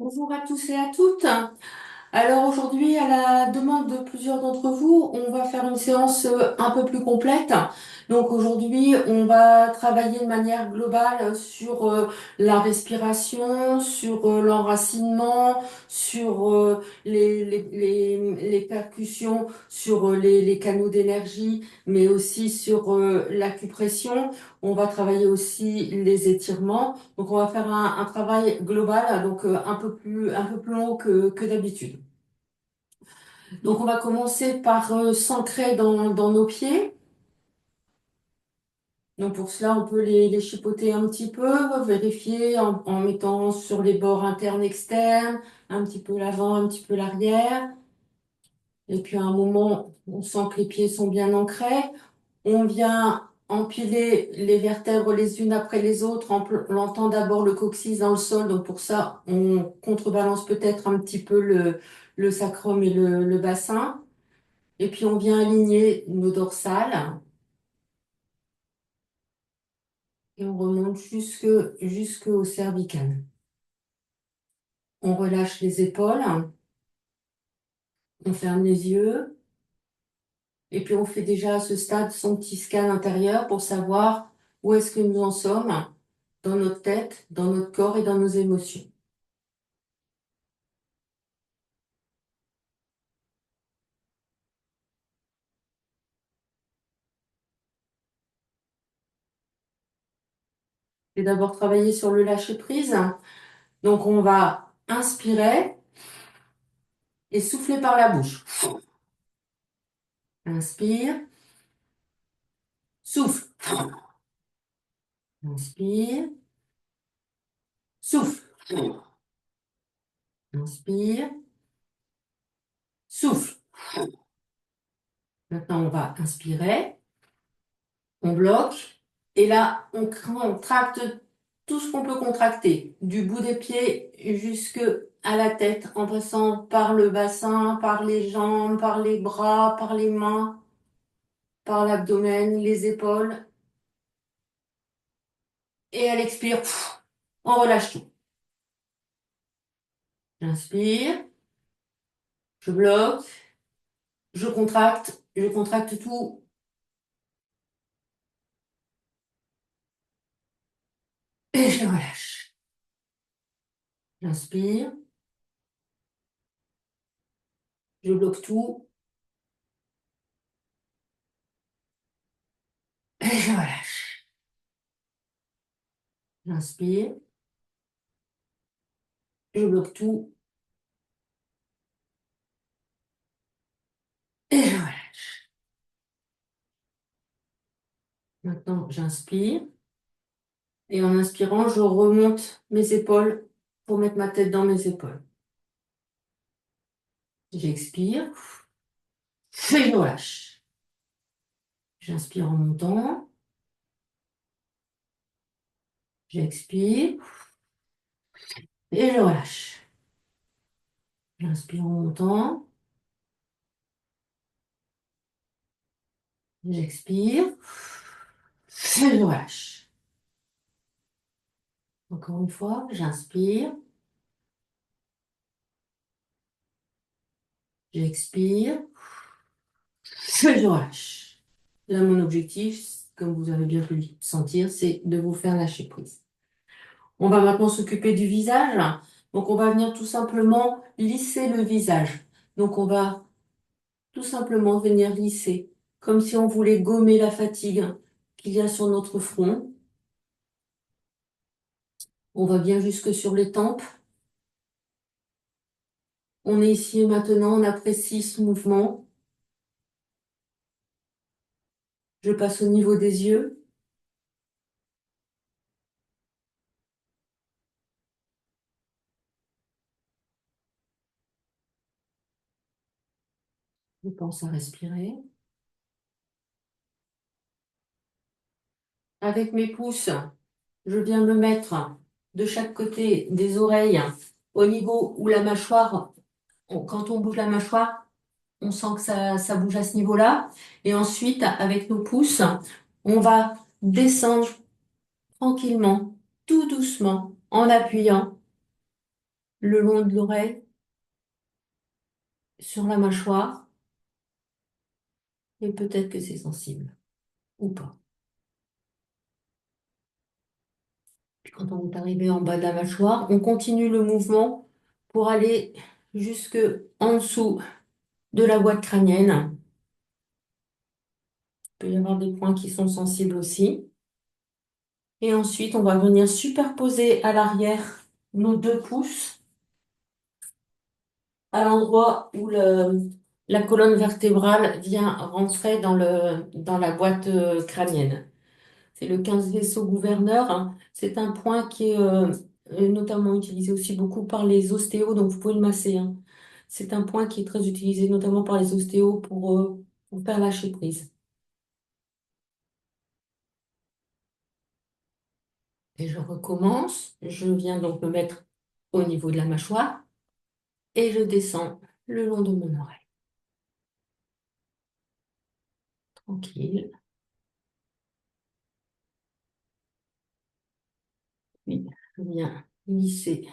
Bonjour à tous et à toutes. Alors aujourd'hui, à la demande de plusieurs d'entre vous, on va faire une séance un peu plus complète. Donc aujourd'hui, on va travailler de manière globale sur la respiration, sur l'enracinement, sur les percussions, sur les canaux d'énergie, mais aussi sur l'acupression. On va travailler aussi les étirements. Donc on va faire un travail global, donc un peu plus long que d'habitude. Donc on va commencer par s'ancrer dans nos pieds. Donc pour cela, on peut les chipoter un petit peu, vérifier en mettant sur les bords internes, externes, un petit peu l'avant, un petit peu l'arrière. Et puis à un moment, on sent que les pieds sont bien ancrés. On vient empiler les vertèbres les unes après les autres en plantant d'abord le coccyx dans le sol. Donc pour ça, on contrebalance peut-être un petit peu le sacrum et le bassin. Et puis on vient aligner nos dorsales et on remonte jusqu'au cervical. On relâche les épaules, on ferme les yeux et puis on fait déjà à ce stade son petit scan intérieur pour savoir où est-ce que nous en sommes dans notre tête, dans notre corps et dans nos émotions. Et d'abord travailler sur le lâcher-prise. Donc on va inspirer et souffler par la bouche. Inspire, souffle. Inspire, souffle. Inspire, souffle. Maintenant, on va inspirer, on bloque, et là, on contracte tout ce qu'on peut contracter, du bout des pieds jusque à la tête, en passant par le bassin, par les jambes, par les bras, par les mains, par l'abdomen, les épaules. Et à l'expire, on relâche tout. J'inspire, je bloque, je contracte tout, et je relâche. J'inspire, je bloque tout, et je relâche. J'inspire, je bloque tout, et je relâche. Maintenant, j'inspire, et en inspirant, je remonte mes épaules pour mettre ma tête dans mes épaules. J'expire, et je relâche. J'inspire en montant, j'expire, et je relâche. J'inspire en montant, j'expire, et je relâche. Encore une fois, j'inspire, j'expire, et je relâche. Là, mon objectif, comme vous avez bien pu le sentir, c'est de vous faire lâcher prise. On va maintenant s'occuper du visage. Donc, on va venir tout simplement lisser le visage. Donc, on va tout simplement venir lisser, comme si on voulait gommer la fatigue qu'il y a sur notre front. On va bien jusque sur les tempes. On est ici et maintenant, on apprécie ce mouvement. Je passe au niveau des yeux. Je pense à respirer. Avec mes pouces, je viens me mettre de chaque côté des oreilles au niveau où la mâchoire, quand on bouge la mâchoire, on sent que ça bouge à ce niveau-là. Et ensuite, avec nos pouces, on va descendre tranquillement, tout doucement, en appuyant le long de l'oreille, sur la mâchoire, et peut-être que c'est sensible ou pas. Puis quand on est arrivé en bas de la mâchoire, on continue le mouvement pour aller jusque en dessous de la boîte crânienne. Il peut y avoir des points qui sont sensibles aussi. Et ensuite, on va venir superposer à l'arrière nos 2 pouces à l'endroit où la colonne vertébrale vient rentrer dans la boîte crânienne. C'est le 15 vaisseau gouverneur, hein. C'est un point qui est notamment utilisé aussi beaucoup par les ostéos, donc vous pouvez le masser, hein. C'est un point qui est très utilisé notamment par les ostéos pour faire lâcher prise. Et je recommence. Je viens donc me mettre au niveau de la mâchoire et je descends le long de mon oreille. Tranquille. Puis je viens glisser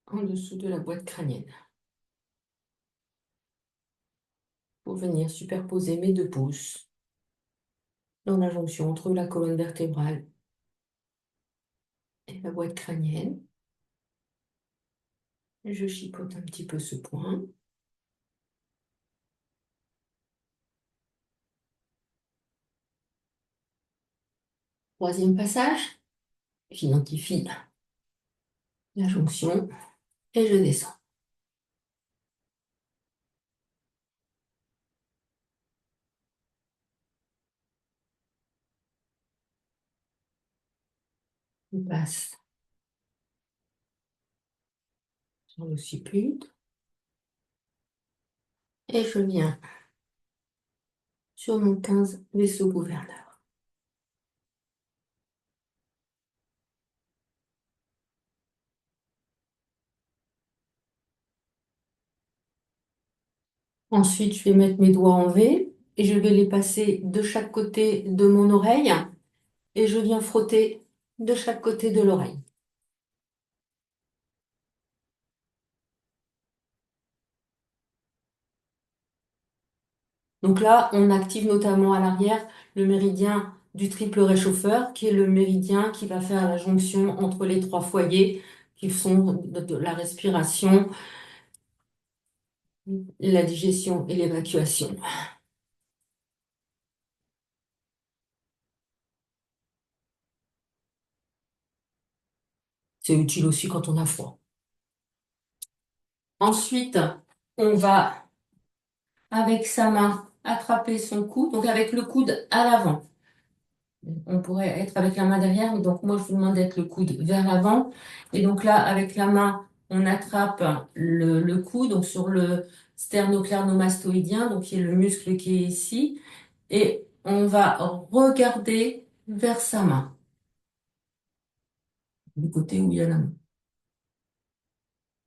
en dessous de la boîte crânienne pour venir superposer mes 2 pouces dans la jonction entre la colonne vertébrale et la boîte crânienne. Je chipote un petit peu ce point. Troisième passage, j'identifie la jonction et je descends. Je passe sur l'occiput et je viens sur mon 15 vaisseau gouverneur. Ensuite, je vais mettre mes doigts en V et je vais les passer de chaque côté de mon oreille et je viens frotter de chaque côté de l'oreille. Donc là, on active notamment à l'arrière le méridien du triple réchauffeur, qui est le méridien qui va faire la jonction entre les 3 foyers, qui sont de la respiration, la digestion et l'évacuation. C'est utile aussi quand on a froid. Ensuite, on va, avec sa main, attraper son coude, donc avec le coude à l'avant. On pourrait être avec la main derrière, donc moi je vous demande d'être le coude vers l'avant. Et donc là, avec la main, on attrape le coude, donc sur le sternoclénomastoïdien, donc qui est le muscle qui est ici, et on va regarder vers sa main, du côté où il y a la main.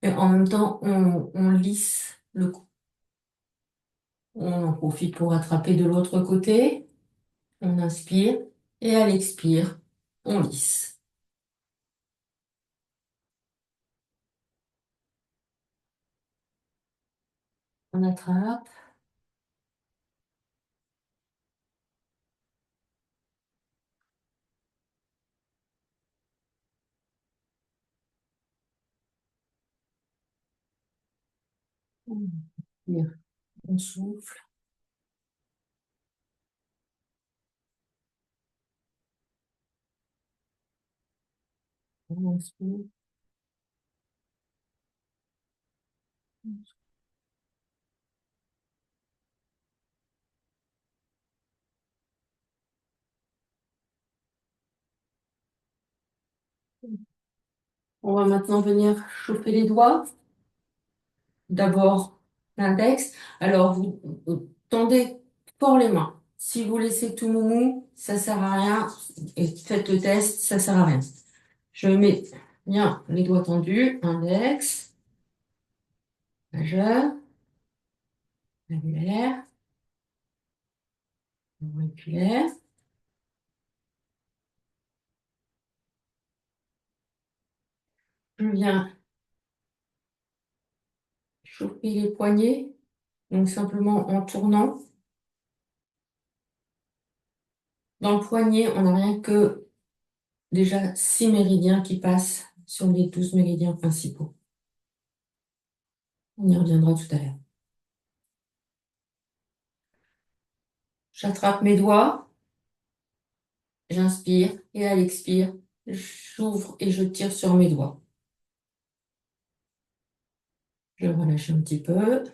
Et en même temps, on lisse le cou. On en profite pour attraper de l'autre côté. On inspire et à l'expire, on lisse. On attrape. On inspire, on souffle. On inspire. On va maintenant venir chauffer les doigts. D'abord l'index. Alors vous tendez fort les mains. Si vous laissez tout mou mou, ça sert à rien. Et faites le test, ça sert à rien. Je mets bien les doigts tendus. Index, majeur, annulaire, auriculaire. Je viens chauffer les poignets, donc simplement en tournant. Dans le poignet, on n'a rien que déjà 6 méridiens qui passent sur les 12 méridiens principaux. On y reviendra tout à l'heure. J'attrape mes doigts, j'inspire et à l'expire, j'ouvre et je tire sur mes doigts. Je relâche un petit peu,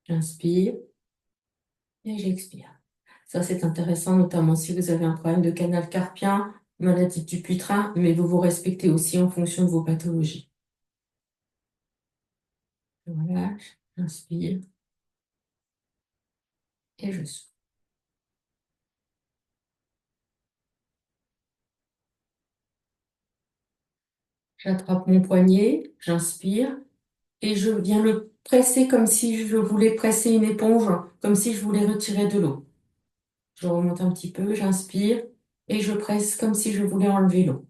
j'inspire et j'expire. Ça, c'est intéressant, notamment si vous avez un problème de canal carpien, maladie du Dupuytren, mais vous vous respectez aussi en fonction de vos pathologies. Je relâche, j'inspire et je souffle. J'attrape mon poignet, j'inspire et je viens le presser comme si je voulais presser une éponge, comme si je voulais retirer de l'eau. Je remonte un petit peu, j'inspire et je presse comme si je voulais enlever l'eau.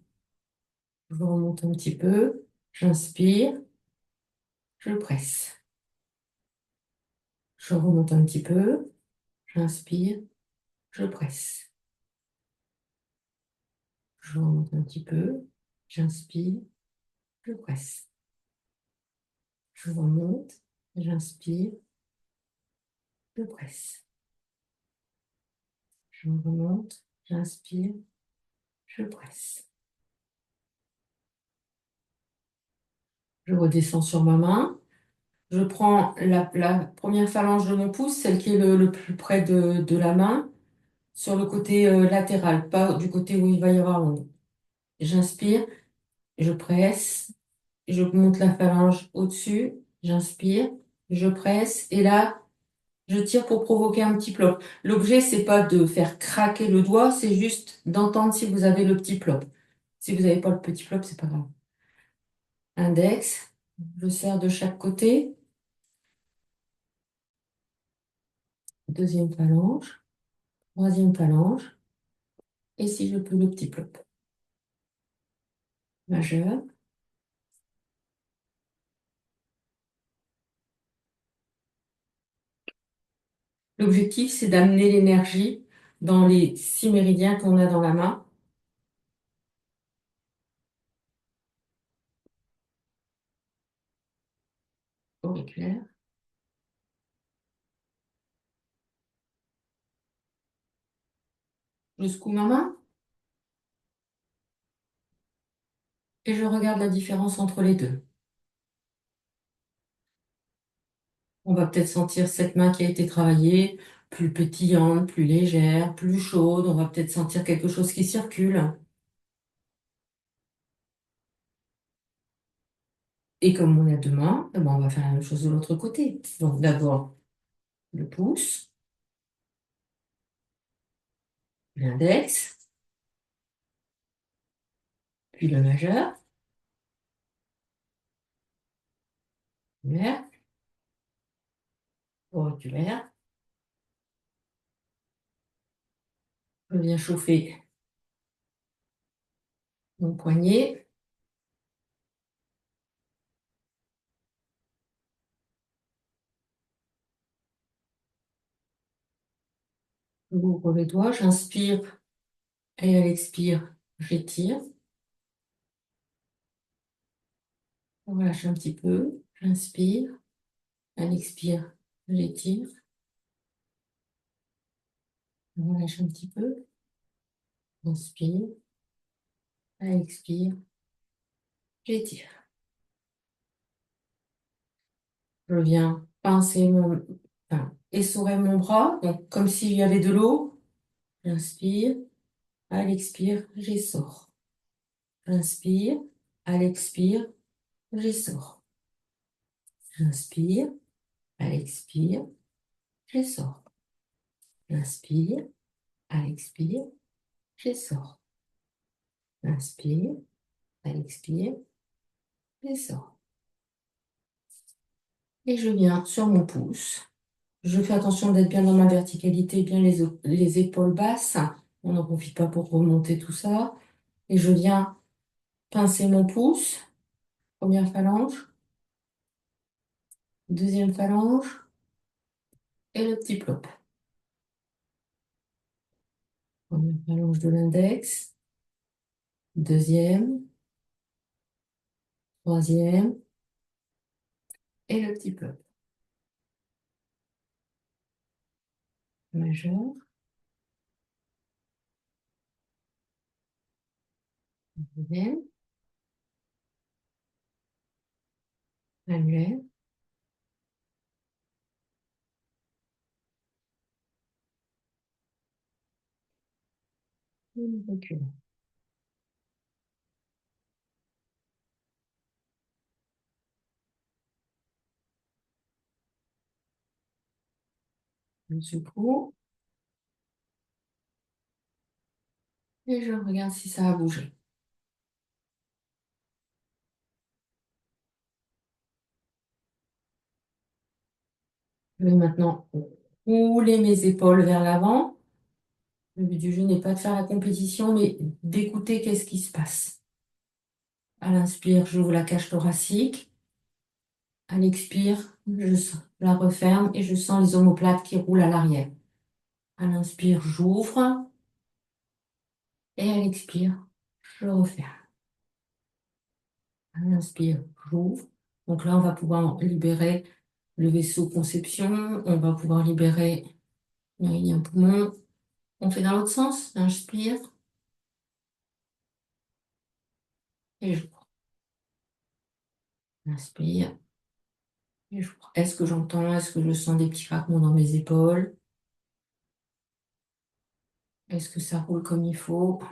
Je remonte un petit peu, j'inspire, je presse. Je remonte un petit peu, j'inspire, je presse. Je remonte un petit peu, j'inspire, je presse. Je remonte, j'inspire, je presse. Je remonte, j'inspire, je presse. Je redescends sur ma main. Je prends la première phalange de mon pouce, celle qui est le plus près de la main, sur le côté latéral, pas du côté où il va y avoir l'ongle. J'inspire, je presse, je monte la phalange au-dessus, j'inspire, je presse, et là, je tire pour provoquer un petit plop. L'objet, c'est pas de faire craquer le doigt, c'est juste d'entendre si vous avez le petit plop. Si vous n'avez pas le petit plop, c'est pas grave. Index, je serre de chaque côté. Deuxième phalange, troisième phalange, et si je peux, le petit plop. Majeur. L'objectif, c'est d'amener l'énergie dans les 6 méridiens qu'on a dans la main. Auriculaire. Je secoue ma main et je regarde la différence entre les deux. On va peut-être sentir cette main qui a été travaillée, plus pétillante, plus légère, plus chaude. On va peut-être sentir quelque chose qui circule. Et comme on a deux mains, eh ben, on va faire la même chose de l'autre côté. Donc d'abord le pouce, l'index, puis le majeur, auriculaire, auriculaire. Je viens chauffer mon poignet. J'ouvre les doigts, j'inspire et à l'expire, j'étire. Je relâche un petit peu, j'inspire, à l'expire, j'étire. Je relâche un petit peu, j'inspire, à l'expire, j'étire. Je viens pincer essorer mon bras, donc comme s'il y avait de l'eau. J'inspire, à l'expire, j'essore. J'inspire, à l'expire, j'essore. J'inspire, à l'expire, j'essore. J'inspire, à l'expire, j'essore. J'inspire, à l'expire, j'essore. Et je viens sur mon pouce. Je fais attention d'être bien dans ma verticalité, bien les épaules basses. On n'en profite pas pour remonter tout ça. Et je viens pincer mon pouce, Première phalange, deuxième phalange et le petit plop. Première phalange de l'index, deuxième, troisième et le petit plop. Majeur, deuxième, annulaire, et recul. Je secoue et je regarde si ça a bougé. Je vais maintenant rouler mes épaules vers l'avant. Le but du jeu n'est pas de faire la compétition, mais d'écouter qu'est-ce qui se passe. À l'inspire, j'ouvre la cage thoracique. À l'expire, la referme et je sens les omoplates qui roulent à l'arrière. À l'inspire, j'ouvre. Et à l'expire, je referme. À l'inspire, j'ouvre. Donc là, on va pouvoir libérer le vaisseau conception. On va pouvoir libérer le méridien poumon. On fait dans l'autre sens. Inspire et j'ouvre. Inspire et j'ouvre. Est-ce que j'entends? Est-ce que je sens des petits craquements dans mes épaules? Est-ce que ça roule comme il faut?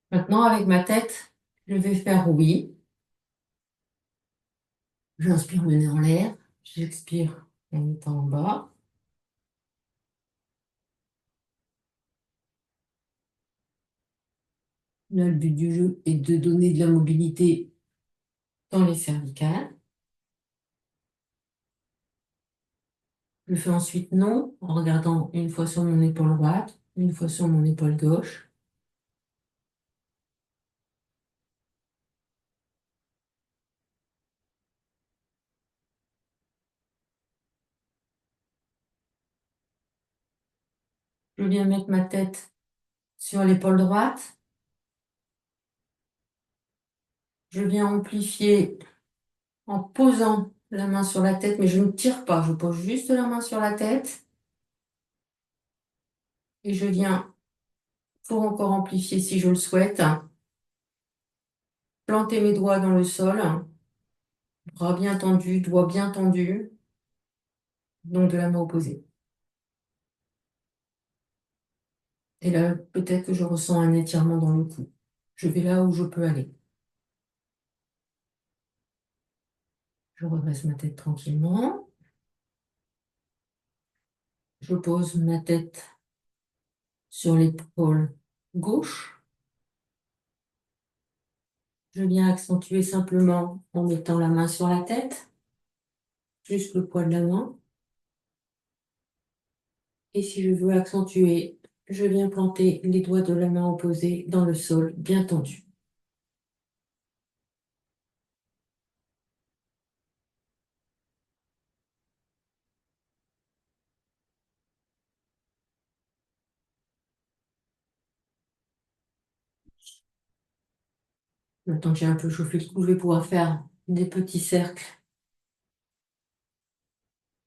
Maintenant, avec ma tête, je vais faire oui. J'inspire le nez en l'air. J'expire en étant en bas. Là, le but du jeu est de donner de la mobilité dans les cervicales. Je fais ensuite non, en regardant une fois sur mon épaule droite, une fois sur mon épaule gauche. Je viens mettre ma tête sur l'épaule droite. Je viens amplifier en posant la main sur la tête, mais je ne tire pas, je pose juste la main sur la tête. Et je viens, pour encore amplifier si je le souhaite, planter mes doigts dans le sol, bras bien tendus, doigts bien tendus, donc de la main opposée. Et là, peut-être que je ressens un étirement dans le cou. Je vais là où je peux aller. Je redresse ma tête tranquillement. Je pose ma tête sur l'épaule gauche. Je viens accentuer simplement en mettant la main sur la tête, juste le poids de la main. Et si je veux accentuer, je viens planter les doigts de la main opposée dans le sol, bien tendu. Maintenant que j'ai un peu chauffé le cou, je vais pouvoir faire des petits cercles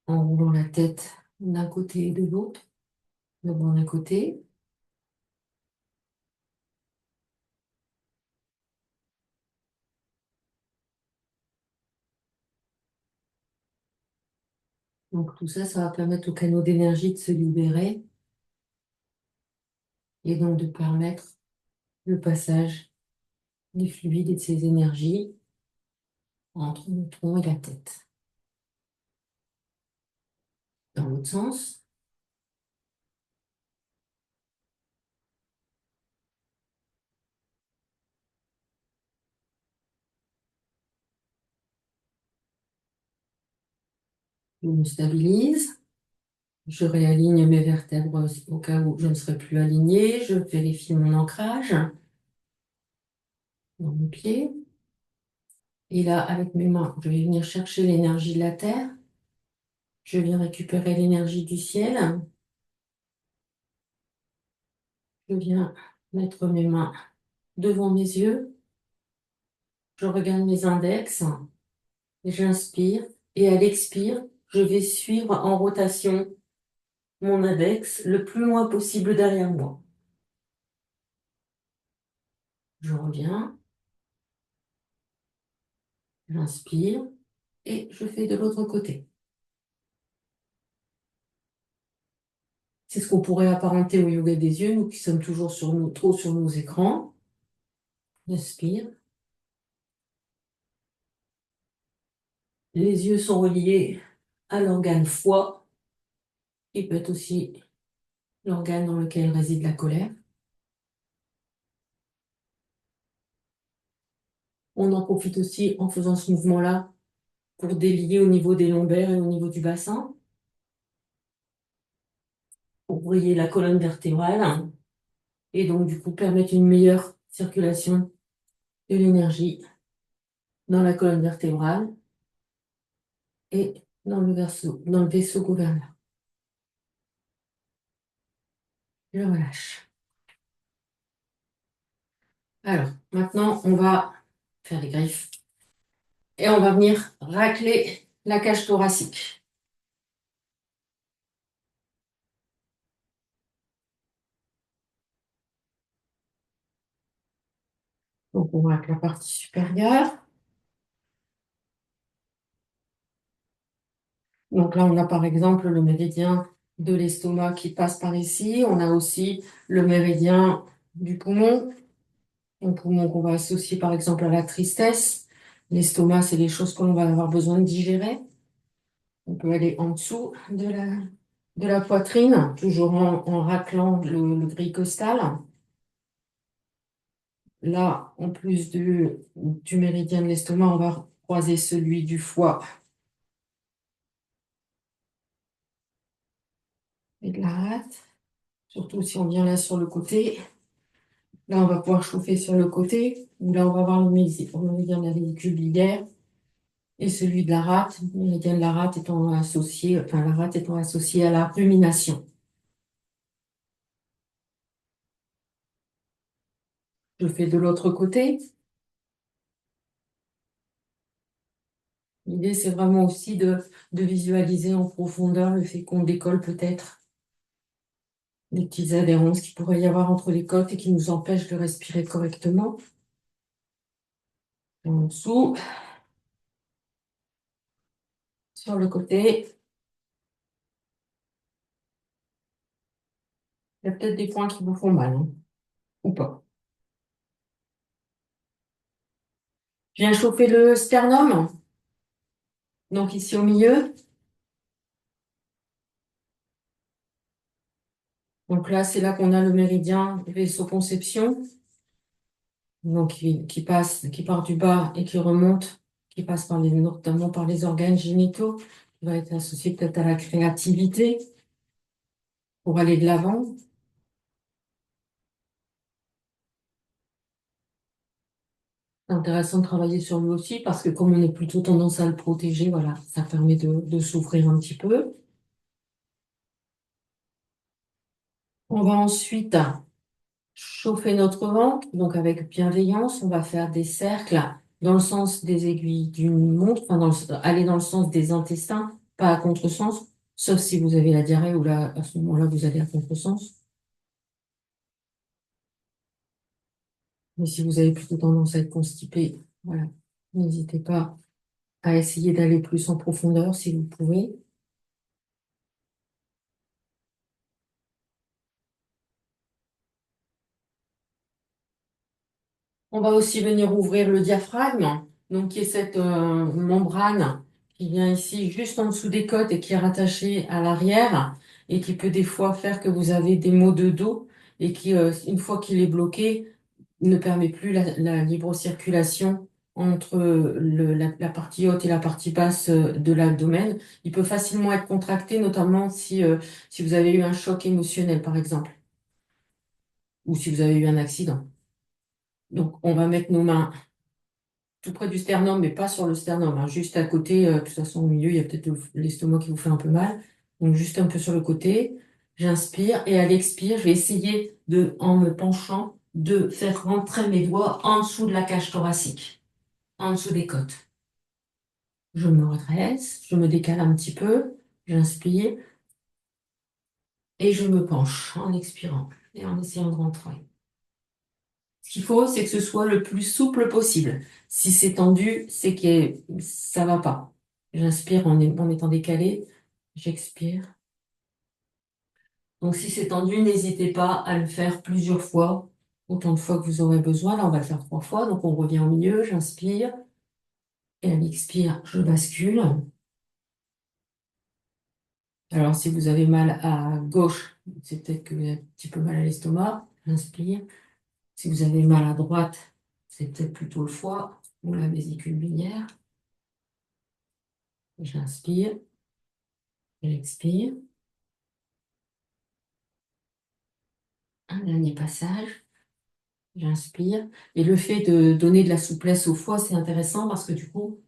en roulant la tête d'un côté et de l'autre. D'abord d'un côté. Donc tout ça, ça va permettre au canaux d'énergie de se libérer et donc de permettre le passage des fluides et de ces énergies entre le tronc et la tête. Dans l'autre sens, je me stabilise, Je réaligne mes vertèbres au cas où je ne serais plus alignée. Je vérifie mon ancrage dans mes pieds. Et là, avec mes mains, je vais venir chercher l'énergie de la terre. Je viens récupérer l'énergie du ciel. Je viens mettre mes mains devant mes yeux. Je regarde mes index et j'inspire. Et à l'expire, je vais suivre en rotation mon index le plus loin possible derrière moi. Je reviens, j'inspire et je fais de l'autre côté. C'est ce qu'on pourrait apparenter au yoga des yeux, nous qui sommes toujours trop sur nos écrans. J'inspire. Les yeux sont reliés à l'organe foie, qui peut être aussi l'organe dans lequel réside la colère. On en profite aussi en faisant ce mouvement-là pour délier au niveau des lombaires et au niveau du bassin, pour briller la colonne vertébrale et donc du coup permettre une meilleure circulation de l'énergie dans la colonne vertébrale et dans le vaisseau gouverneur. Je relâche. Alors, maintenant, on va faire les griffes et on va venir racler la cage thoracique. Donc, on racle la partie supérieure. Donc là, on a par exemple le méridien de l'estomac qui passe par ici. On a aussi le méridien du poumon. Un poumon qu'on va associer par exemple à la tristesse. L'estomac, c'est les choses que l'on va avoir besoin de digérer. On peut aller en dessous de la poitrine, toujours en raclant le gris costal. Là, en plus du méridien de l'estomac, on va croiser celui du foie et de la rate. Surtout si on vient là sur le côté. Là, on va pouvoir chauffer sur le côté, où là, on va avoir le méridien de la vésicule biliaire et celui de la rate, le méridien de la rate étant associé, enfin, la rate étant associée à la rumination. Je fais de l'autre côté. L'idée, c'est vraiment aussi de visualiser en profondeur le fait qu'on décolle peut-être des petites adhérences qu'il pourrait y avoir entre les côtes et qui nous empêchent de respirer correctement. En dessous, sur le côté, il y a peut-être des points qui vous font mal, hein, ou pas. Je viens chauffer le sternum, donc ici au milieu. Donc là, c'est là qu'on a le méridien vaisseau-conception, donc qui part du bas et qui remonte, qui passe notamment par les organes génitaux, qui va être associé peut-être à la créativité pour aller de l'avant. C'est intéressant de travailler sur lui aussi parce que comme on est plutôt tendance à le protéger, voilà, ça permet de s'ouvrir un petit peu. On va ensuite chauffer notre ventre, donc avec bienveillance, on va faire des cercles dans le sens des aiguilles d'une montre, enfin aller dans le sens des intestins, pas à contresens, sauf si vous avez la diarrhée ou là, à ce moment-là, vous allez à contresens. Mais si vous avez plutôt tendance à être constipé, voilà, n'hésitez pas à essayer d'aller plus en profondeur si vous pouvez. On va aussi venir ouvrir le diaphragme, donc qui est cette membrane qui vient ici juste en dessous des côtes et qui est rattachée à l'arrière et qui peut des fois faire que vous avez des maux de dos et qui, une fois qu'il est bloqué, ne permet plus la libre circulation entre la partie haute et la partie basse de l'abdomen, il peut facilement être contracté, notamment si vous avez eu un choc émotionnel, par exemple, ou si vous avez eu un accident. Donc, on va mettre nos mains tout près du sternum, mais pas sur le sternum, hein, juste à côté. De toute façon, au milieu, il y a peut-être l'estomac qui vous fait un peu mal. Donc, juste un peu sur le côté. J'inspire et à l'expire, je vais essayer en me penchant, de faire rentrer mes doigts en dessous de la cage thoracique, en dessous des côtes. Je me redresse, je me décale un petit peu, j'inspire et je me penche en expirant et en essayant de rentrer. Ce qu'il faut, c'est que ce soit le plus souple possible. Si c'est tendu, c'est que ça va pas. J'inspire en étant décalé, j'expire. Donc si c'est tendu, n'hésitez pas à le faire plusieurs fois, autant de fois que vous aurez besoin. Là, on va le faire 3 fois, donc on revient au milieu, j'inspire et à l'expire, je bascule. Alors si vous avez mal à gauche, c'est peut-être que vous avez un petit peu mal à l'estomac, j'inspire. Si vous avez mal à droite, c'est peut-être plutôt le foie ou la vésicule biliaire. J'inspire, j'expire. Un dernier passage, j'inspire. Et le fait de donner de la souplesse au foie, c'est intéressant parce que du coup,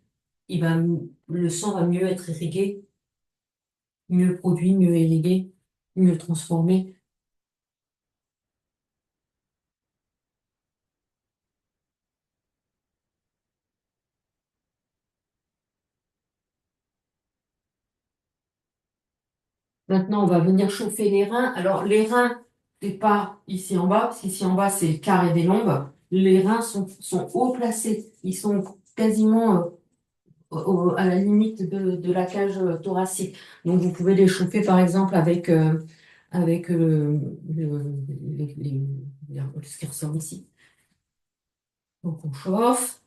le sang va mieux être irrigué, mieux produit, mieux irrigué, mieux transformé. Maintenant, on va venir chauffer les reins. Alors, les reins, c'est pas ici en bas, parce qu'ici en bas, c'est le carré des lombes. Les reins sont haut placés. Ils sont quasiment à la limite de la cage thoracique. Donc, vous pouvez les chauffer, par exemple, avec ce qui ressort ici. Donc, on chauffe.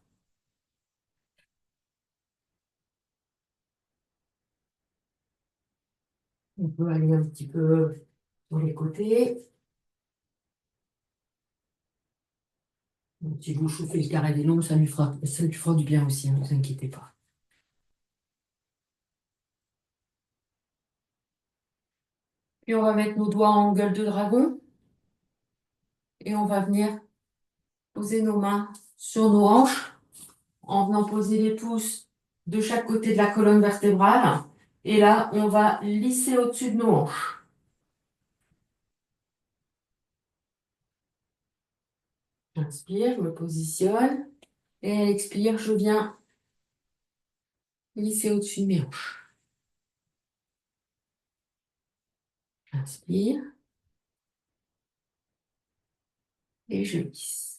On peut aller un petit peu sur les côtés. Donc, si vous chauffez le carré des lombes, ça lui fera du bien aussi, ne vous inquiétez pas. Puis, on va mettre nos doigts en gueule de dragon et on va venir poser nos mains sur nos hanches en venant poser les pouces de chaque côté de la colonne vertébrale. Et là, on va lisser au-dessus de nos hanches. J'inspire, je me positionne. Et à l'expire, je viens lisser au-dessus de mes hanches. J'inspire et je lisse.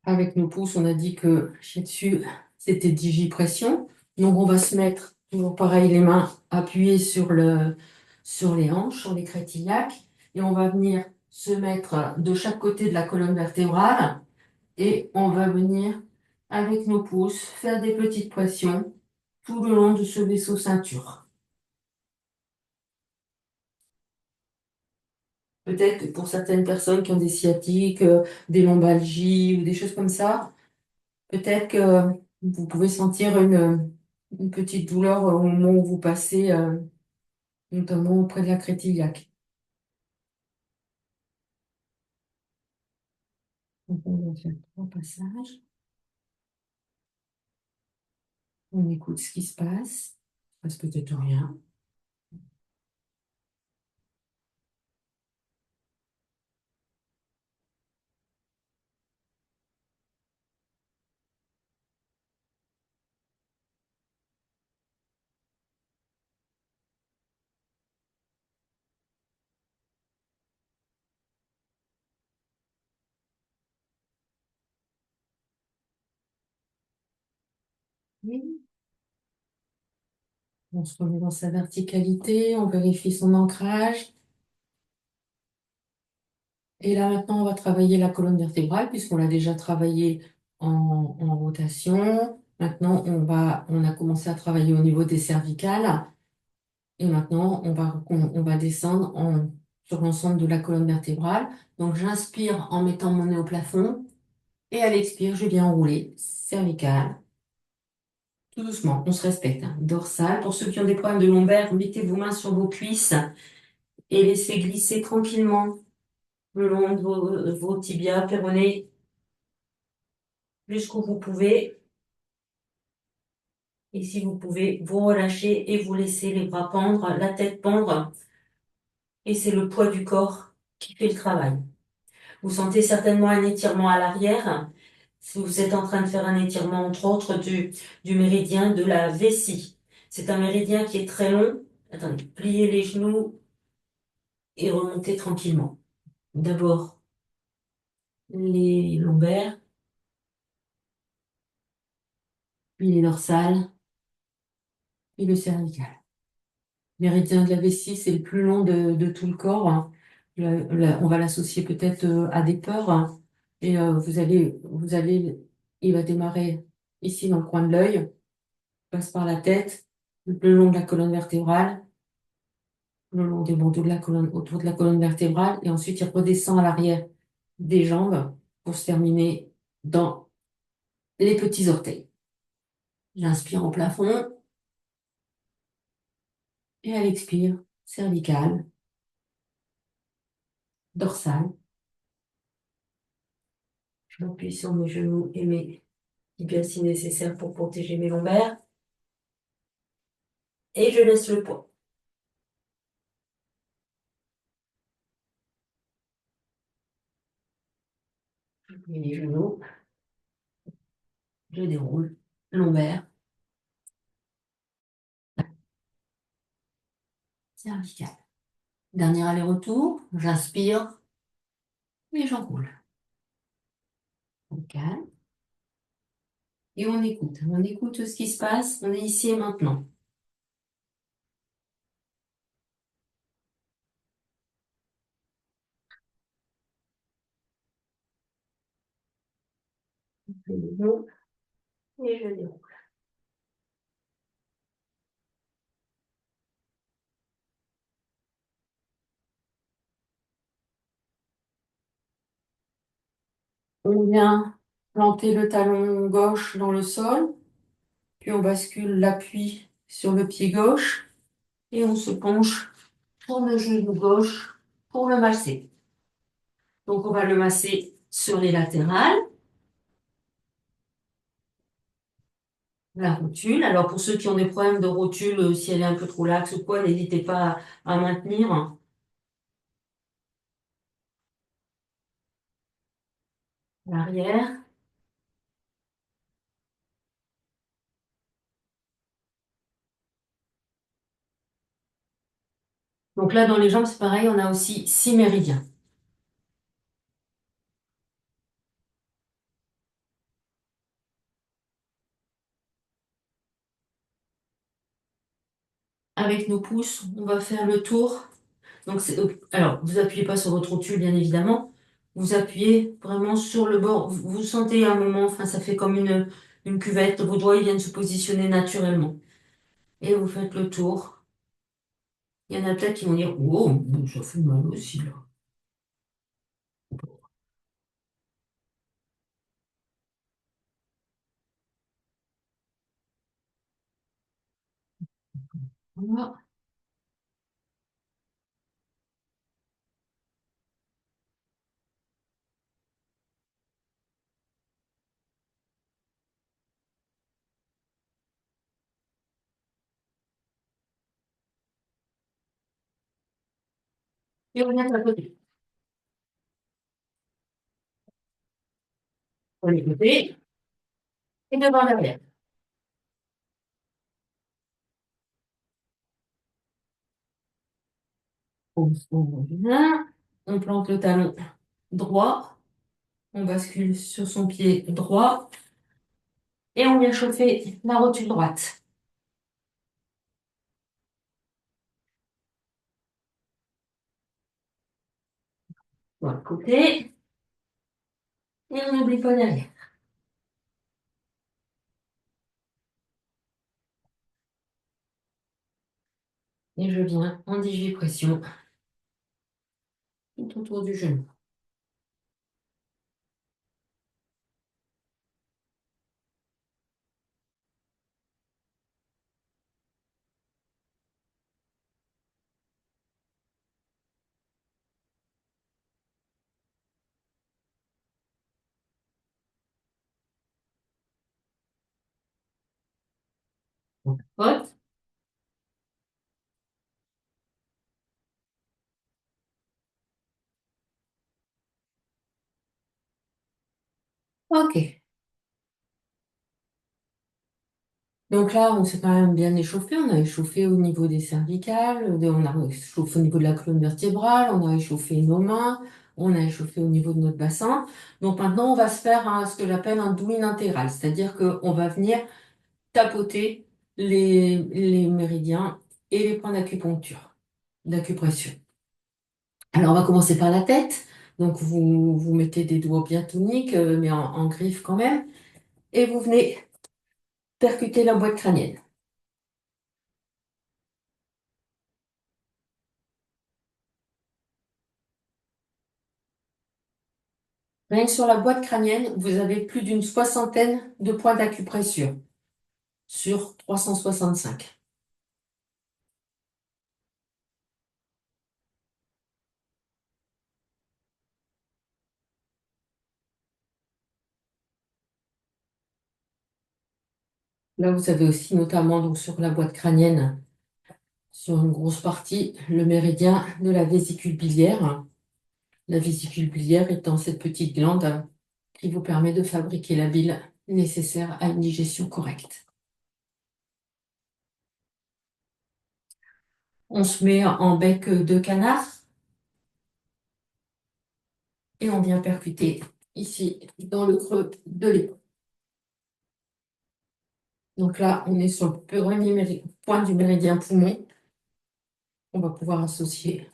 Avec nos pouces, on a dit que chez dessus, c'était digipression. Donc, on va se mettre, toujours pareil, les mains appuyées sur les hanches, sur les crétillacs. Et on va venir se mettre de chaque côté de la colonne vertébrale. Et on va venir, avec nos pouces, faire des petites pressions tout le long de ce vaisseau ceinture. Peut-être que pour certaines personnes qui ont des sciatiques, des lombalgies ou des choses comme ça, peut-être que vous pouvez sentir une petite douleur au moment où vous passez, notamment auprès de la crétillac. Donc, on va faire 3 passages. On écoute ce qui se passe. Il se passe peut-être rien. Oui. On se remet dans sa verticalité, on vérifie son ancrage. Et là, maintenant, on va travailler la colonne vertébrale, puisqu'on l'a déjà travaillé en rotation. Maintenant, on a commencé à travailler au niveau des cervicales. Et maintenant, on va descendre sur l'ensemble de la colonne vertébrale. Donc j'inspire en mettant mon nez au plafond et à l'expire, je viens enrouler cervicale. Tout doucement, on se respecte, hein. Dorsale. Pour ceux qui ont des problèmes de lombaire, mettez vos mains sur vos cuisses et laissez glisser tranquillement le long de vos tibias, péronés, jusqu'où vous pouvez. Et si vous pouvez, vous relâchez et vous laissez les bras pendre, la tête pendre. Et c'est le poids du corps qui fait le travail. Vous sentez certainement un étirement à l'arrière. Si vous êtes en train de faire un étirement, entre autres, du méridien de la vessie. C'est un méridien qui est très long. Attendez, pliez les genoux et remontez tranquillement. D'abord, les lombaires, puis les dorsales, puis le cervical. Méridien de la vessie, c'est le plus long de tout le corps, hein. On va l'associer peut-être à des peurs, hein. Et il va démarrer ici dans le coin de l'œil, passe par la tête, le long de la colonne vertébrale, le long des bandeaux de la colonne, autour de la colonne vertébrale, et ensuite il redescend à l'arrière des jambes pour se terminer dans les petits orteils. J'inspire au plafond et à l'expire, cervicale, dorsale. Je m'appuie sur mes genoux et mes tibias si nécessaire pour protéger mes lombaires. Et je laisse le poids. Je plie les genoux, je déroule, lombaire, cervicale. Dernier aller-retour, j'inspire et j'enroule. On calme et on écoute. On écoute ce qui se passe, on est ici et maintenant. Je plie les genoux et je déroule. On vient planter le talon gauche dans le sol, puis on bascule l'appui sur le pied gauche et on se penche sur le genou gauche pour le masser. Donc on va le masser sur les latérales, la rotule. Alors pour ceux qui ont des problèmes de rotule, si elle est un peu trop laxe ou quoi, n'hésitez pas à maintenir l'arrière. Donc là, dans les jambes, c'est pareil, on a aussi 6 méridiens. Avec nos pouces, on va faire le tour. Donc alors, vous appuyez pas sur votre rotule, bien évidemment. Vous appuyez vraiment sur le bord. Vous sentez un moment, enfin, ça fait comme une cuvette. Vos doigts, ils viennent se positionner naturellement. Et vous faites le tour. Il y en a peut-être qui vont dire, oh, ça fait mal aussi, là. Voilà. Et on vient à côté. Pour les côtés et devant l'arrière. On vient, on plante le talon droit, on bascule sur son pied droit et on vient chauffer la rotule droite. Voilà, côté, et on n'oublie pas derrière. Et je viens en digipression tout autour du genou. Hop. Ok. Donc là, on s'est quand même bien échauffé. On a échauffé au niveau des cervicales, on a échauffé au niveau de la colonne vertébrale, on a échauffé nos mains, on a échauffé au niveau de notre bassin. Donc maintenant, on va se faire ce que j'appelle un doing intégral, c'est-à-dire qu'on va venir tapoter les méridiens et les points d'acupuncture, d'acupression. Alors, on va commencer par la tête. Donc, vous mettez des doigts bien toniques, mais en griffe quand même, et vous venez percuter la boîte crânienne. Rien que sur la boîte crânienne, vous avez plus d'une soixantaine de points d'acupression sur 365. Là, vous avez aussi notamment donc, sur la boîte crânienne, sur une grosse partie, le méridien de la vésicule biliaire. La vésicule biliaire étant cette petite glande qui vous permet de fabriquer la bile nécessaire à une digestion correcte. On se met en bec de canard et on vient percuter ici dans le creux de l'épaule. Donc là, on est sur le premier point du méridien poumon. On va pouvoir associer,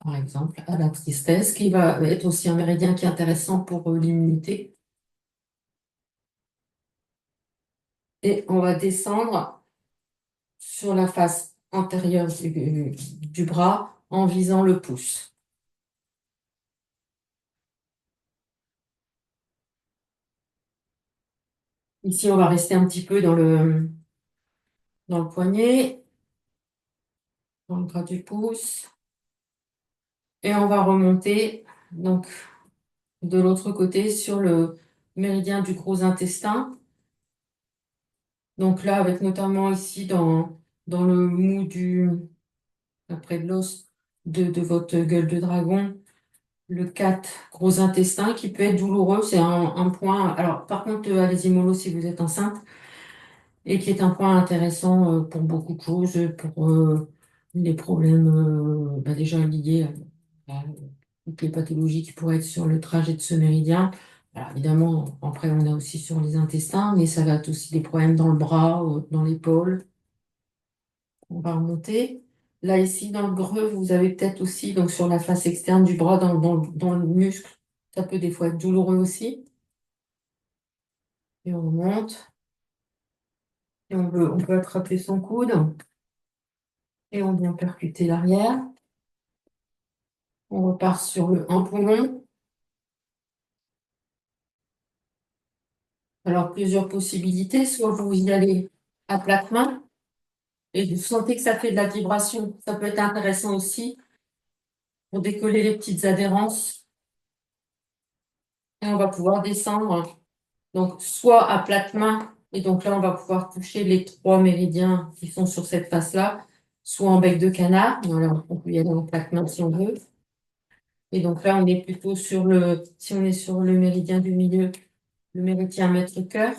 par exemple, à la tristesse, qui va être aussi un méridien qui est intéressant pour l'immunité. Et on va descendre sur la face antérieure du bras en visant le pouce. Ici, on va rester un petit peu dans le poignet, dans le gras du pouce. Et on va remonter donc de l'autre côté sur le méridien du gros intestin. Donc là, avec notamment ici dans le mou après de l'os de votre gueule de dragon, le 4 gros intestin qui peut être douloureux. C'est un point. Alors, par contre, allez-y mollo si vous êtes enceinte et qui est un point intéressant pour beaucoup de choses, pour les problèmes déjà liés à toutes les pathologies qui pourraient être sur le trajet de ce méridien. Alors, évidemment, après, on a aussi sur les intestins, mais ça va être aussi des problèmes dans le bras, dans l'épaule. On va remonter. Là, ici, dans le greu, vous avez peut-être aussi, donc sur la face externe du bras, dans le muscle, ça peut des fois être douloureux aussi. Et on remonte. Et on peut attraper son coude. Et on vient percuter l'arrière. On repart sur un poumon. Alors, plusieurs possibilités. Soit vous y allez à plate main et vous sentez que ça fait de la vibration. Ça peut être intéressant aussi pour décoller les petites adhérences. Et on va pouvoir descendre. Donc, soit à plate main, et donc là, on va pouvoir toucher les 3 méridiens qui sont sur cette face-là, soit en bec de canard. Alors, on peut y aller en plate main si on veut. Et donc là, on est plutôt si on est sur le méridien du milieu, le méridien maître-cœur.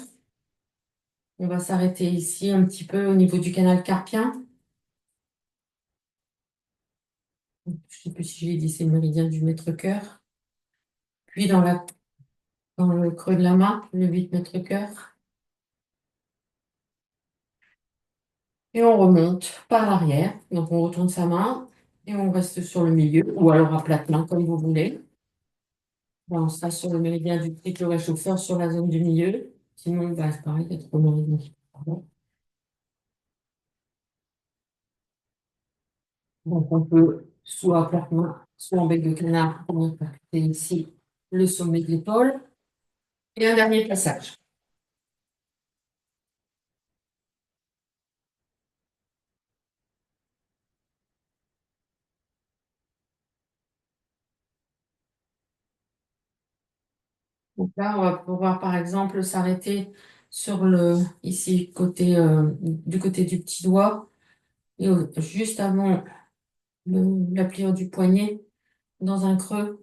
On va s'arrêter ici un petit peu au niveau du canal carpien. Je ne sais plus si j'ai dit c'est le méridien du maître-cœur. Puis dans le creux de la main, le 8 mètres-cœur. Et on remonte par l'arrière. Donc on retourne sa main et on reste sur le milieu, ou alors à plat main comme vous voulez. Là, on sera sur le méridien du triple réchauffeur sur la zone du milieu. Sinon, bah, c'est pareil, il y a trop de méridiens. Pardon. Donc on peut soit à plat main, soit en bec de canard, pour venir percuter ici le sommet de l'épaule. Et un dernier passage. Donc là, on va pouvoir, par exemple, s'arrêter sur ici, du côté du petit doigt, et juste avant la pliure du poignet, dans un creux.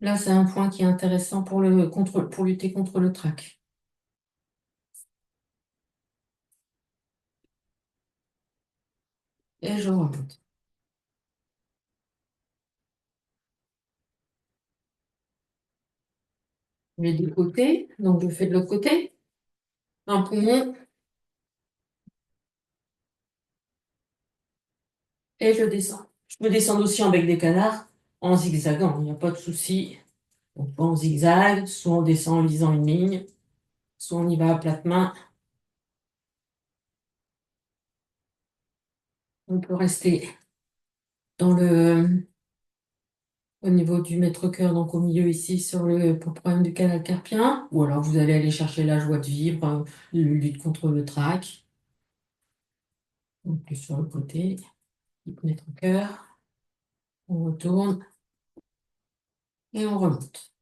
Là, c'est un point qui est intéressant pour lutter contre le trac. Et je remonte. Les deux côtés, donc je fais de l'autre côté, un poumon, et je descends. Je peux descendre aussi en bec des canards, en zigzagant, il n'y a pas de souci. Donc, soit en zigzag, soit on descend en lisant une ligne, soit on y va à plate main. On peut rester dans au niveau du mètre-cœur, donc au milieu ici, pour le problème du canal carpien, ou alors vous allez aller chercher la joie de vivre, lutte contre le trac. Donc plus sur le côté, mètre-cœur, on retourne et on remonte.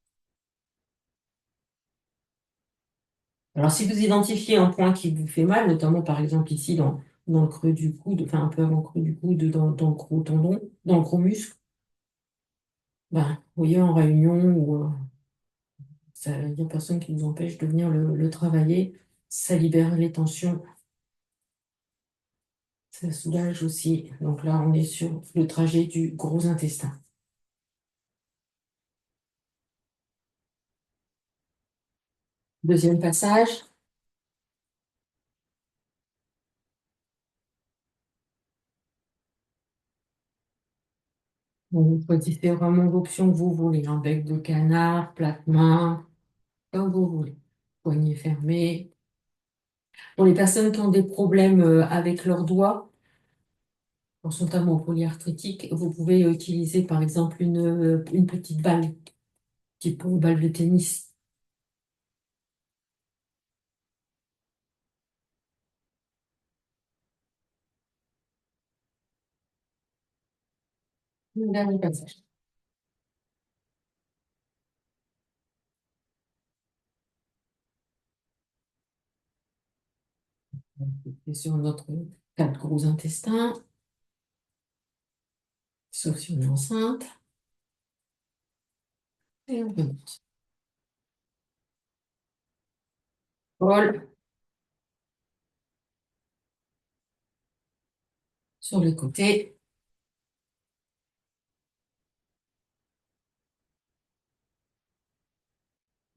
Alors si vous identifiez un point qui vous fait mal, notamment par exemple ici dans le creux du coude, enfin un peu avant le creux du coude, dans le gros tendon, dans le gros muscle, ben, vous voyez, en réunion, il n'y a personne qui nous empêche de venir le travailler. Ça libère les tensions, ça soulage aussi. Donc là, on est sur le trajet du gros intestin. Deuxième passage. Vous choisissez vraiment l'option que vous voulez. Un bec de canard, plate main, comme vous voulez. Poignet fermé. Pour les personnes qui ont des problèmes avec leurs doigts, notamment polyarthritiques, vous pouvez utiliser par exemple une petite balle, type balle de tennis. Le dernier passage. Et sur notre quatre gros intestins, sauf si on est enceinte, et on remonte. Paul, sur les côtés.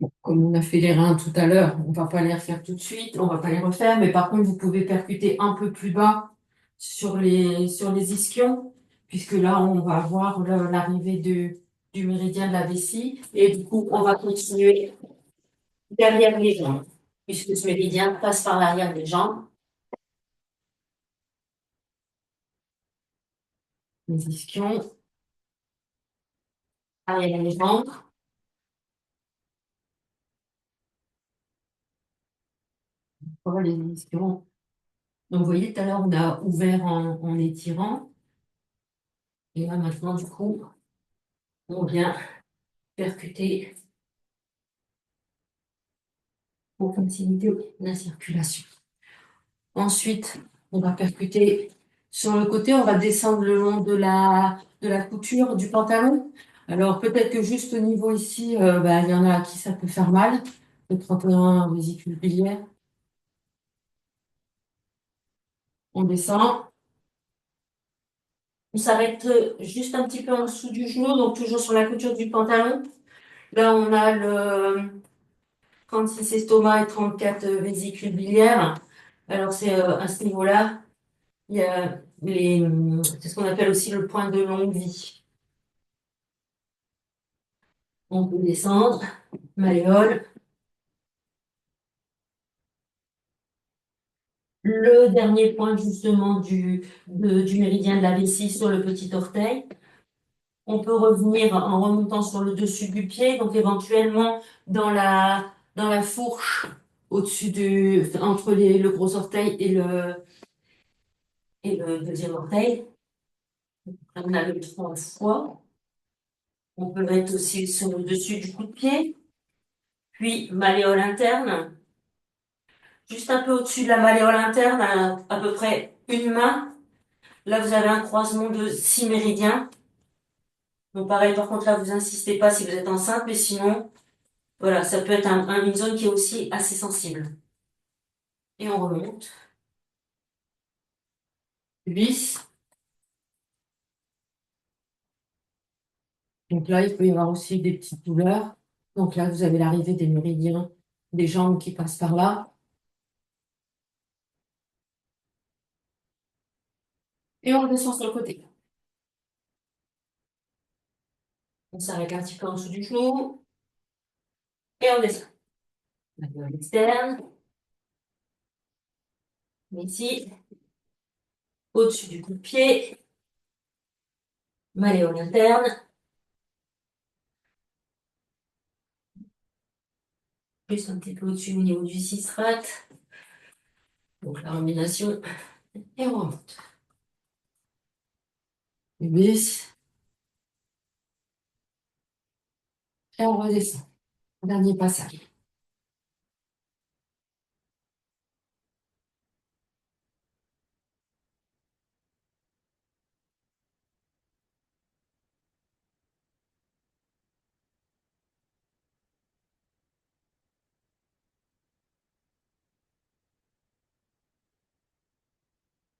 Bon, comme on a fait les reins tout à l'heure, on va pas les refaire tout de suite, on va pas les refaire, mais par contre, vous pouvez percuter un peu plus bas sur les ischions, puisque là, on va avoir l'arrivée du méridien de la vessie, et du coup, on va continuer derrière les jambes, puisque ce méridien passe par l'arrière des jambes, les ischions, arrière les jambes, voilà les ischions. Donc, vous voyez, tout à l'heure, on a ouvert en étirant, et là, maintenant, du coup, on vient percuter pour faciliter la circulation. Ensuite, on va percuter sur le côté, on va descendre le long de la couture du pantalon. Alors, peut-être que juste au niveau ici, il y en a à qui ça peut faire mal. Le 31 vésicule biliaire. On descend. On s'arrête juste un petit peu en dessous du genou, donc toujours sur la couture du pantalon. Là, on a le 36 estomac et 34 vésicules biliaires. Alors, c'est à ce niveau-là, il y a c'est ce qu'on appelle aussi le point de longue vie. On peut descendre, malléole, le dernier point justement du méridien de la vessie sur le petit orteil. On peut revenir en remontant sur le dessus du pied, donc éventuellement dans la fourche entre le gros orteil et le deuxième orteil. On a le 3 fois. On peut le mettre aussi sur le dessus du coup de pied. Puis malléole interne, juste un peu au-dessus de la malléole interne, à peu près une main. Là, vous avez un croisement de 6 méridiens. Donc pareil, par contre, là, vous insistez pas si vous êtes enceinte, mais sinon, voilà, ça peut être une zone qui est aussi assez sensible. Et on remonte. 8. Donc là, il peut y avoir aussi des petites douleurs. Donc là, vous avez l'arrivée des méridiens des jambes qui passent par là. Et on descend sur le côté. On s'arrête un petit peu en dessous du genou. Et on descend. Malléole externe. Ici. Au-dessus du coup de pied. Malléole interne. Plus un petit peu au-dessus au niveau du cisrate. Donc la combination. Et on remonte. 10. Et on redescend. Dernier passage.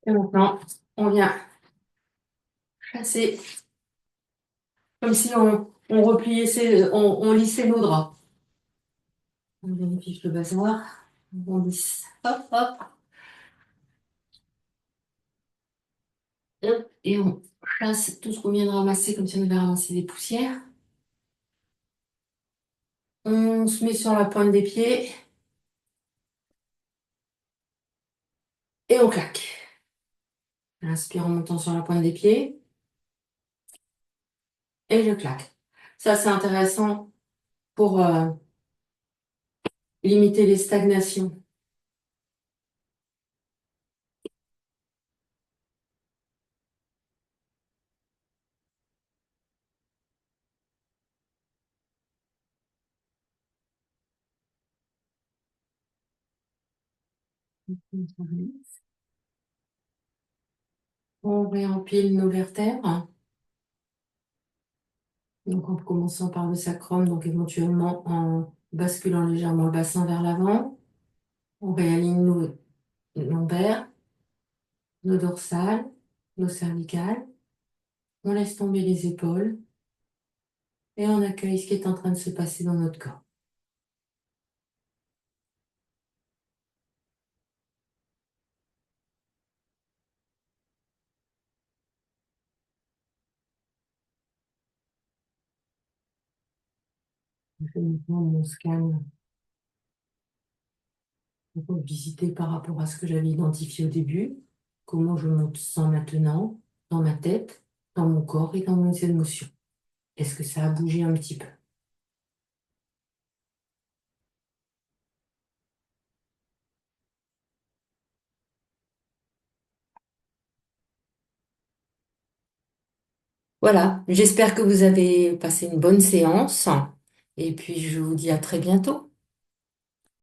Et maintenant, on vient chasser comme si on repliait on lissait nos draps. On vérifie le basoir. On lisse. Hop, hop. Hop. Et on chasse tout ce qu'on vient de ramasser comme si on avait ramassé des poussières. On se met sur la pointe des pieds et on claque. Inspire en montant sur la pointe des pieds et je claque. Ça, c'est intéressant pour limiter les stagnations. On réempile nos vertèbres. Donc en commençant par le sacrum, donc éventuellement en basculant légèrement le bassin vers l'avant. On réaligne nos lombaires, nos dorsales, nos cervicales. On laisse tomber les épaules et on accueille ce qui est en train de se passer dans notre corps. Je fais maintenant mon scan pour visiter par rapport à ce que j'avais identifié au début, comment je me sens maintenant dans ma tête, dans mon corps et dans mes émotions. Est-ce que ça a bougé un petit peu? Voilà, j'espère que vous avez passé une bonne séance et puis je vous dis à très bientôt.